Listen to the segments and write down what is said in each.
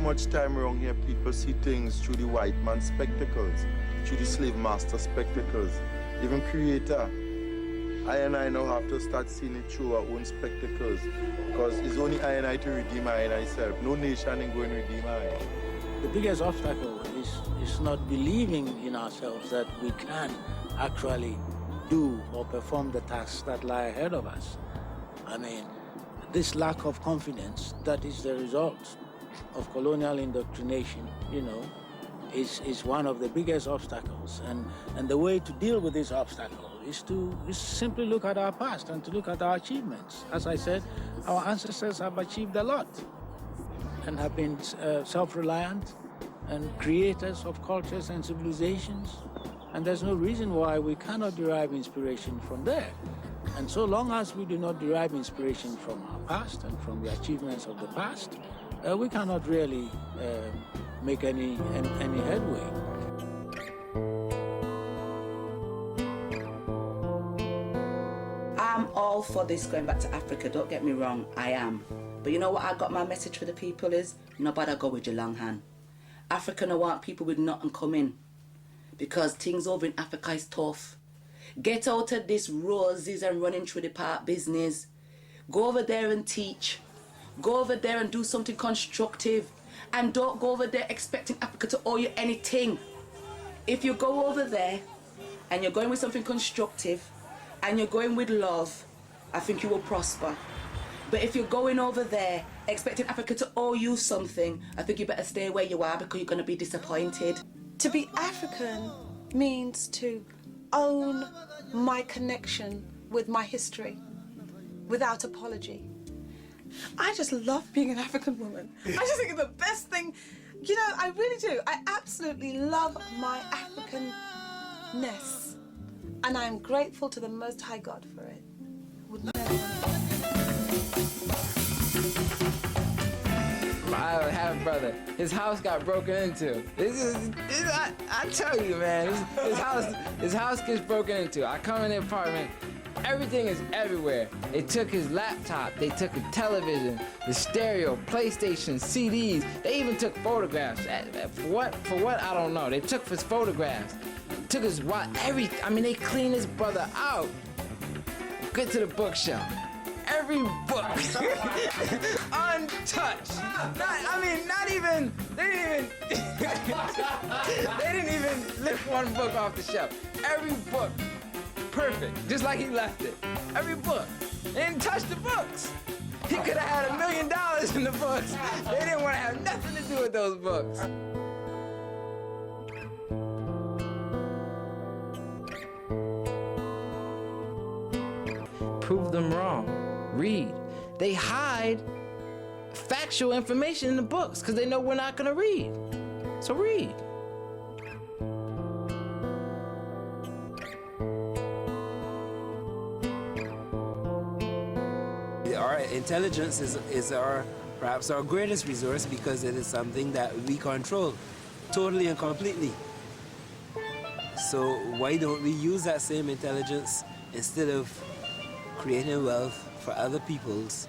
much time around here, people see things through the white man's spectacles, through the slave master spectacles. Even creator, I and I now have to start seeing it through our own spectacles, because it's only I and I to redeem I and I self. No nation ain't going to redeem I. The biggest obstacle is not believing in ourselves that we can actually do or perform the tasks that lie ahead of us. I mean, this lack of confidence that is the result of colonial indoctrination, you know, is one of the biggest obstacles. And the way to deal with this obstacle is to simply look at our past and to look at our achievements. As I said, our ancestors have achieved a lot and have been self-reliant and creators of cultures and civilizations. And there's no reason why we cannot derive inspiration from there. And so long as we do not derive inspiration from our past and from the achievements of the past, we cannot really make any headway. I'm all for this going back to Africa, don't get me wrong, I am. But you know what I got my message for the people is, nobody go with your long hand. Africa no want people with nothing coming, because things over in Africa is tough. Get out of this roses and running through the park business. Go over there and teach. Go over there and do something constructive. And don't go over there expecting Africa to owe you anything. If you go over there and you're going with something constructive and you're going with love, I think you will prosper. But if you're going over there expecting Africa to owe you something, I think you better stay where you are, because you're going to be disappointed. To be African means to own my connection with my history without apology. I just love being an African woman. I just think it's the best thing. You know, I really do. I absolutely love my Africanness. And I'm grateful to the Most High God for it. Would never. I have a brother. His house got broken into. I tell you, man, his house gets broken into. I come in the apartment, everything is everywhere. They took his laptop, they took a television, the stereo, PlayStation, CDs. They even took photographs. For what? I don't know. They took his photographs. Took his they cleaned his brother out. Get to the bookshelf. Every book untouched. They didn't even lift one book off the shelf. Every book perfect, just like he left it. Every book. They didn't touch the books. He could have had $1 million in the books. They didn't want to have nothing to do with those books. Prove them wrong. Read. They hide factual information in the books because they know we're not going to read. So read. Our intelligence is perhaps our greatest resource, because it is something that we control totally and completely. So why don't we use that same intelligence instead of creating wealth for other people's,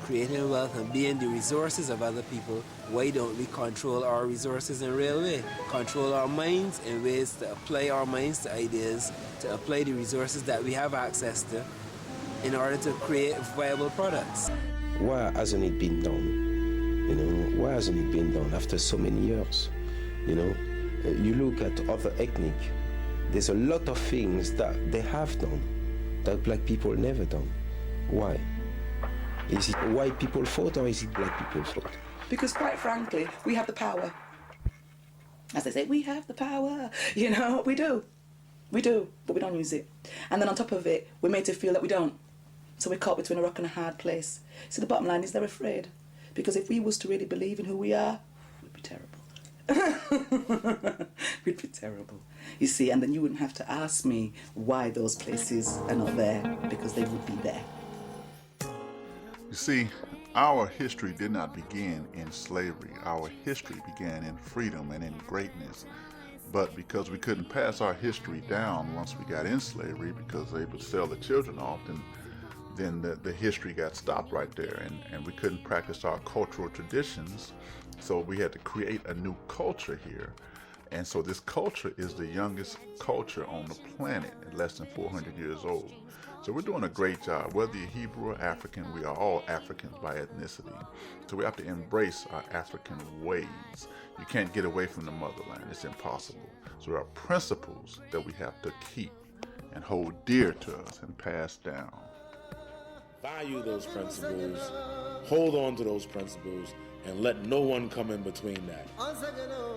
creating wealth and being the resources of other people? Why don't we control our resources in a real way? Control our minds in ways to apply our minds to ideas, to apply the resources that we have access to in order to create viable products. Why hasn't it been done? You know, why hasn't it been done after so many years? You know, you look at other ethnic, there's a lot of things that they have done that black people never done. Why? Is it white people fault or is it black people's fault? Because quite frankly, we have the power. As they say, we have the power. You know, we do. We do, but we don't use it. And then on top of it, we're made to feel that we don't. So we're caught between a rock and a hard place. So the bottom line is they're afraid. Because if we was to really believe in who we are, we'd be terrible. We'd be terrible. You see, and then you wouldn't have to ask me why those places are not there, because they would be there. You see, our history did not begin in slavery. Our history began in freedom and in greatness. But because we couldn't pass our history down once we got in slavery, because they would sell the children off, then the history got stopped right there, and we couldn't practice our cultural traditions. so we had to create a new culture here. And so this culture is the youngest culture on the planet, at less than 400 years old. So we're doing a great job. Whether you're Hebrew or African, we are all Africans by ethnicity. So we have to embrace our African ways. You can't get away from the motherland. It's impossible. So there are principles that we have to keep and hold dear to us and pass down. Value those principles, hold on to those principles, and let no one come in between that.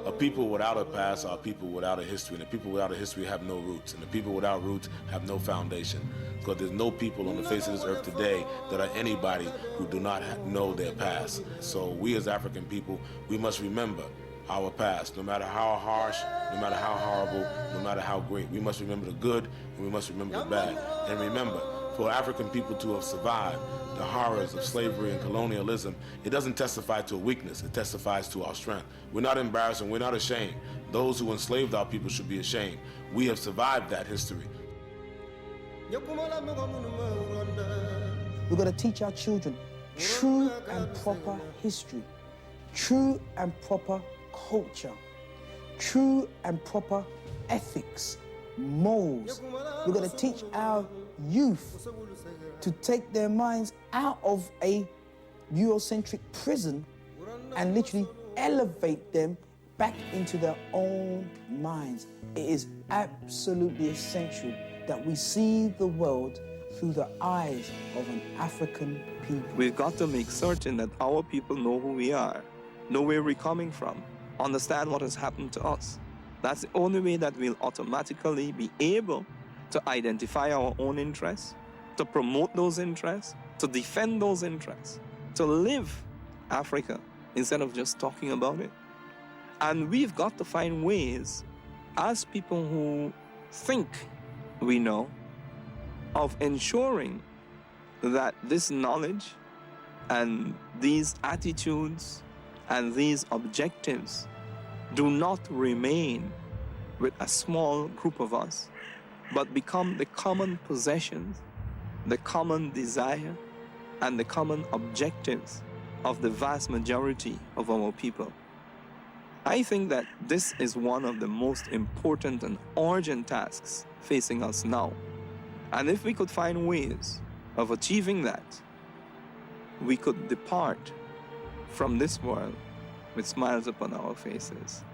A people without a past are people without a history, and the people without a history have no roots, and the people without roots have no foundation. Because there's no people on the face of this earth today that are anybody who do not know their past. So we as African people, we must remember our past, no matter how harsh, no matter how horrible, no matter how great. We must remember the good, and we must remember the bad. And remember, for African people to have survived the horrors of slavery and colonialism, it doesn't testify to a weakness, it testifies to our strength. We're not embarrassed and we're not ashamed. Those who enslaved our people should be ashamed. We have survived that history. We've got to teach our children true and proper history, true and proper culture, true and proper ethics, morals. We've got to teach our youth to take their minds out of a Eurocentric prison and literally elevate them back into their own minds. It is absolutely essential that we see the world through the eyes of an African people. We've got to make certain that our people know who we are, know where we're coming from, understand what has happened to us. That's the only way that we'll automatically be able to identify our own interests, to promote those interests, to defend those interests, to live Africa instead of just talking about it. And we've got to find ways, as people who think we know, of ensuring that this knowledge and these attitudes and these objectives do not remain with a small group of us, but become the common possessions, the common desire, and the common objectives of the vast majority of our people. I think that this is one of the most important and urgent tasks facing us now. And if we could find ways of achieving that, we could depart from this world with smiles upon our faces.